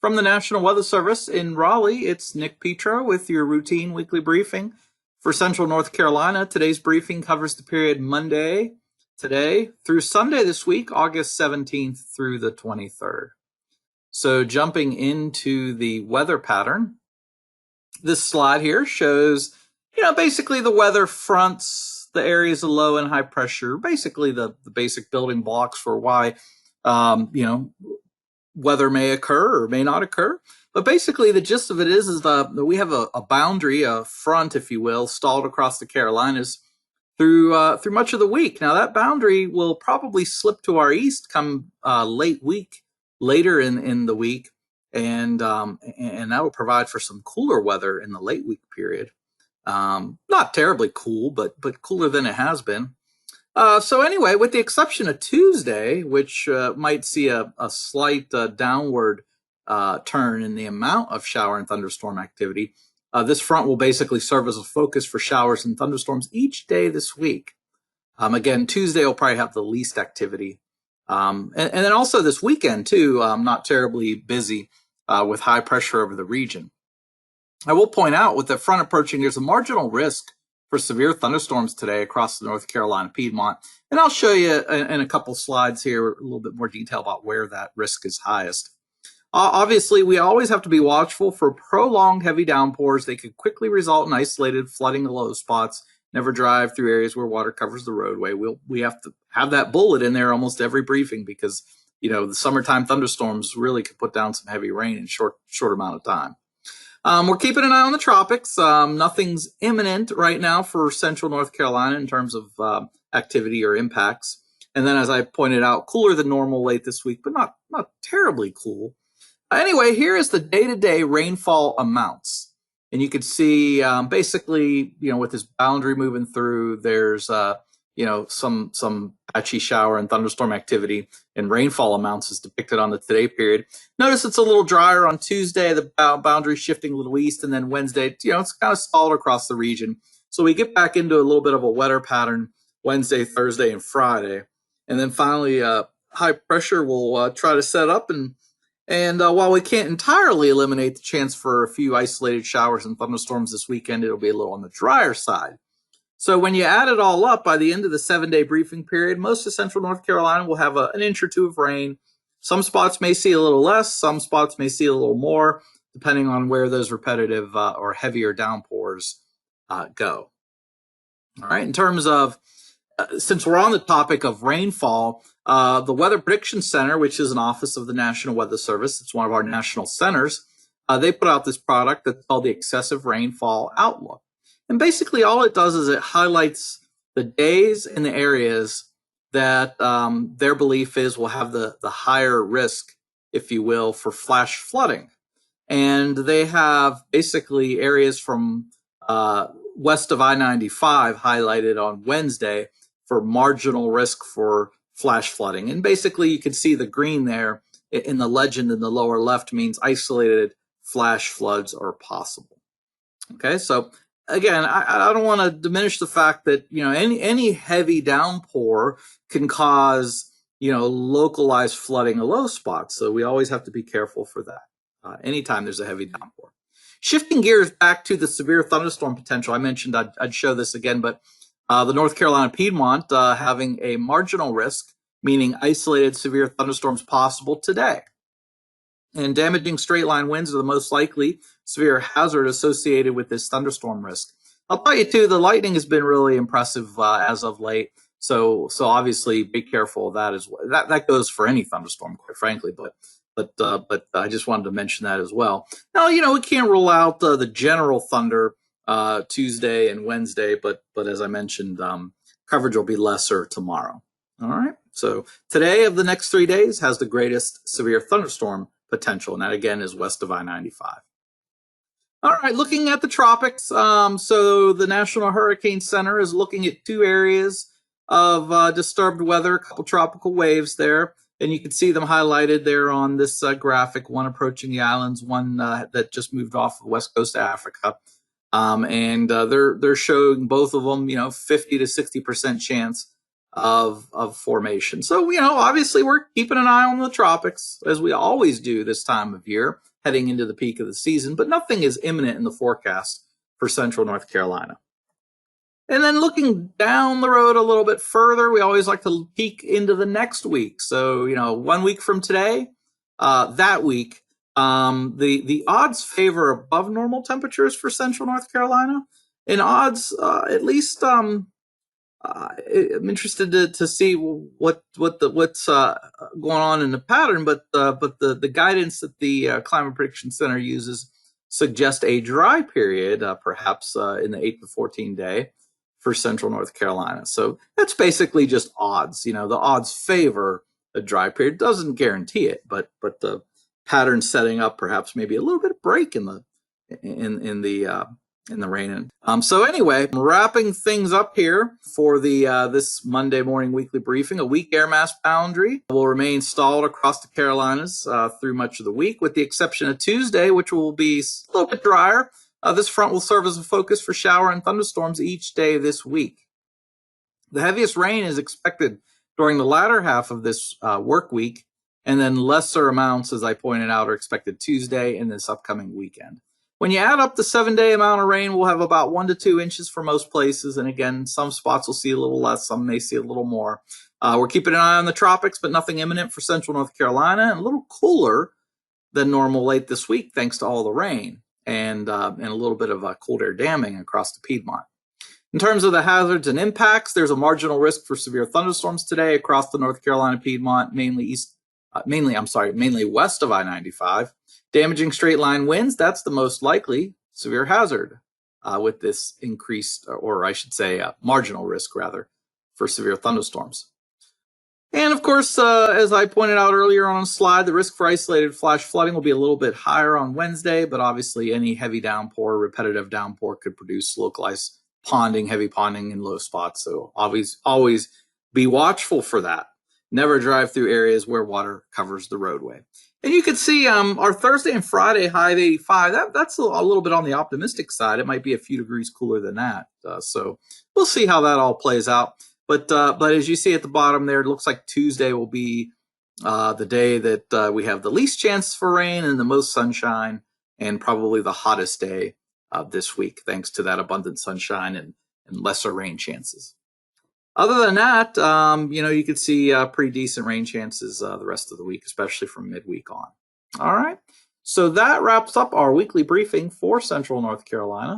From the National Weather Service in Raleigh, it's Nick Petro with your routine weekly briefing for Central North Carolina. Today's briefing covers the period Monday, today, through Sunday this week, August 17th through the 23rd. So jumping into the weather pattern, this slide here shows, basically the weather fronts, the areas of low and high pressure, basically the basic building blocks for why, weather may occur or may not occur. But basically the gist of it is that we have a boundary, a front, if you will, stalled across the Carolinas through much of the week. Now that boundary will probably slip to our east come later in the week, and that will provide for some cooler weather in the late week period. Not terribly cool, but cooler than it has been. So anyway, with the exception of Tuesday, which might see a slight downward turn in the amount of shower and thunderstorm activity, this front will basically serve as a focus for showers and thunderstorms each day this week. Again, Tuesday will probably have the least activity. And then also this weekend, too, not terribly busy with high pressure over the region. I will point out, with the front approaching, there's a marginal risk for severe thunderstorms today across the North Carolina Piedmont. And I'll show you in a couple slides here a little bit more detail about where that risk is highest. Obviously, we always have to be watchful for prolonged heavy downpours. They could quickly result in isolated flooding of low spots. Never drive through areas where water covers the roadway. We have to have that bullet in there almost every briefing because, the summertime thunderstorms really could put down some heavy rain in short amount of time. We're keeping an eye on the tropics. Nothing's imminent right now for central North Carolina in terms of activity or impacts. And then, as I pointed out, cooler than normal late this week, but not terribly cool. Anyway, here is the day-to-day rainfall amounts. And you can see basically, with this boundary moving through, there's, some patchy shower and thunderstorm activity, and rainfall amounts is depicted on the today period. Notice it's a little drier on Tuesday, the boundary shifting a little east, and then Wednesday, it's kind of stalled across the region. So we get back into a little bit of a wetter pattern Wednesday, Thursday, and Friday. And then finally, high pressure will try to set up, and while we can't entirely eliminate the chance for a few isolated showers and thunderstorms this weekend, it'll be a little on the drier side. So when you add it all up, by the end of the 7-day briefing period, most of central North Carolina will have an inch or two of rain. Some spots may see a little less. Some spots may see a little more, depending on where those repetitive or heavier downpours go. All right, in terms of, since we're on the topic of rainfall, the Weather Prediction Center, which is an office of the National Weather Service, it's one of our national centers, they put out this product that's called the Excessive Rainfall Outlook. And basically all it does is it highlights the days and the areas that their belief is will have the higher risk, if you will, for flash flooding. And they have basically areas from west of I-95 highlighted on Wednesday for marginal risk for flash flooding. And basically you can see the green there in the legend in the lower left means isolated flash floods are possible. Okay, so again, I don't want to diminish the fact that, any heavy downpour can cause, localized flooding of low spots. So we always have to be careful for that anytime there's a heavy downpour. Shifting gears back to the severe thunderstorm potential, I mentioned I'd show this again, but the North Carolina Piedmont having a marginal risk, meaning isolated severe thunderstorms possible today. And damaging straight line winds are the most likely severe hazard associated with this thunderstorm risk. I'll tell you too, the lightning has been really impressive as of late. So obviously be careful of that as well. That goes for any thunderstorm, quite frankly, but I just wanted to mention that as well. Now, we can't rule out the general thunder Tuesday and Wednesday, but as I mentioned, coverage will be lesser tomorrow. All right. So today of the next 3 days has the greatest severe thunderstorm potential, and that again is west of I-95. All right, looking at the tropics, so the National Hurricane Center is looking at 2 areas of disturbed weather, a couple tropical waves there, and you can see them highlighted there on this graphic, one approaching the islands, one that just moved off the west coast of Africa. And they're showing both of them, 50 to 60% chance of formation. So, obviously we're keeping an eye on the tropics, as we always do this time of year, heading into the peak of the season, but nothing is imminent in the forecast for central North Carolina. And then looking down the road a little bit further, we always like to peek into the next week. So, 1 week from today, that week, the odds favor above normal temperatures for central North Carolina. And odds, at least, I'm interested to see what's going on in the pattern, but the guidance that the Climate Prediction Center uses suggest a dry period, perhaps in the 8 to 14 day for central North Carolina. So that's basically just odds. The odds favor a dry period. Doesn't guarantee it, but the pattern setting up perhaps maybe a little bit of break in the rain. So anyway, I'm wrapping things up here for the this Monday morning weekly briefing. A weak air mass boundary will remain stalled across the Carolinas through much of the week, with the exception of Tuesday, which will be a little bit drier. This front will serve as a focus for shower and thunderstorms each day this week. The heaviest rain is expected during the latter half of this work week, and then lesser amounts, as I pointed out, are expected Tuesday and this upcoming weekend. When you add up the 7-day amount of rain, we'll have about 1 to 2 inches for most places. And again, some spots will see a little less, some may see a little more. We're keeping an eye on the tropics, but nothing imminent for central North Carolina, and a little cooler than normal late this week, thanks to all the rain and a little bit of cold air damming across the Piedmont. In terms of the hazards and impacts, there's a marginal risk for severe thunderstorms today across the North Carolina Piedmont, mainly west of I-95. Damaging straight line winds, that's the most likely severe hazard with this increased, or I should say marginal risk rather, for severe thunderstorms. And of course, as I pointed out earlier on a slide, the risk for isolated flash flooding will be a little bit higher on Wednesday, but obviously any heavy downpour, repetitive downpour could produce localized ponding, heavy ponding in low spots. So always be watchful for that. Never drive through areas where water covers the roadway. And you can see our Thursday and Friday high of 85. That's a little bit on the optimistic side. It might be a few degrees cooler than that. So we'll see how that all plays out. But as you see at the bottom there, it looks like Tuesday will be the day that we have the least chance for rain and the most sunshine, and probably the hottest day this week, thanks to that abundant sunshine and lesser rain chances. Other than that, you could see pretty decent rain chances the rest of the week, especially from midweek on. All right. So that wraps up our weekly briefing for Central North Carolina.